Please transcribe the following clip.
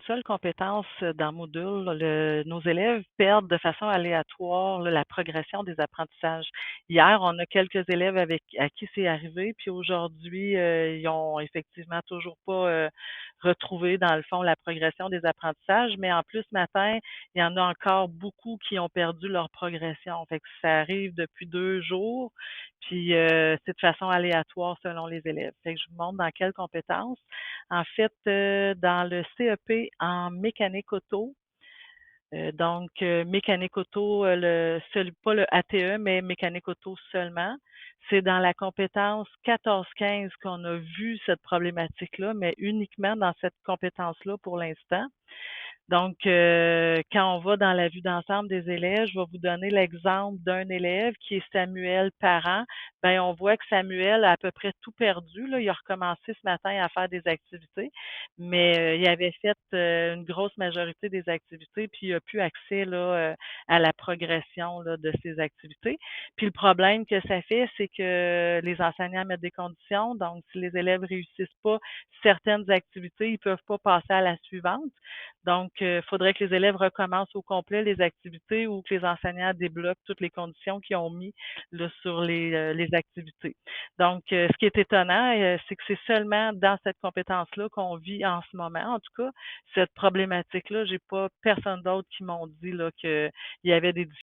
seule compétence dans Moodle. Nos élèves perdent de façon aléatoire la progression des apprentissages. Hier, on a quelques élèves à qui c'est arrivé, puis aujourd'hui, ils ont effectivement toujours pas retrouvé, dans le fond, la progression des apprentissages, mais en plus, ce matin, il y en a encore beaucoup qui ont perdu leur progression. Fait que ça arrive depuis 2 jours, puis c'est de façon aléatoire selon les élèves. Fait que je vous montre dans quelles compétences. En fait, dans le CEP en mécanique auto, mécanique auto, pas le ATE, mais mécanique auto seulement. C'est dans la compétence 14-15 qu'on a vu cette problématique-là, mais uniquement dans cette compétence-là pour l'instant. Donc, quand on va dans la vue d'ensemble des élèves, je vais vous donner l'exemple d'un élève qui est Samuel Parent. Ben, on voit que Samuel a à peu près tout perdu, là. Il a recommencé ce matin à faire des activités, mais il avait fait une grosse majorité des activités, puis il a plus accès là, à la progression là, de ses activités. Puis le problème que ça fait, c'est que les enseignants mettent des conditions. Donc, si les élèves réussissent pas certaines activités, ils peuvent pas passer à la suivante. Donc, il faudrait que les élèves recommencent au complet les activités ou que les enseignants débloquent toutes les conditions qu'ils ont mis là, sur les activités. Donc, ce qui est étonnant, c'est que c'est seulement dans cette compétence-là qu'on vit en ce moment. En tout cas, cette problématique-là, j'ai pas personne d'autre qui m'ont dit là qu'il y avait des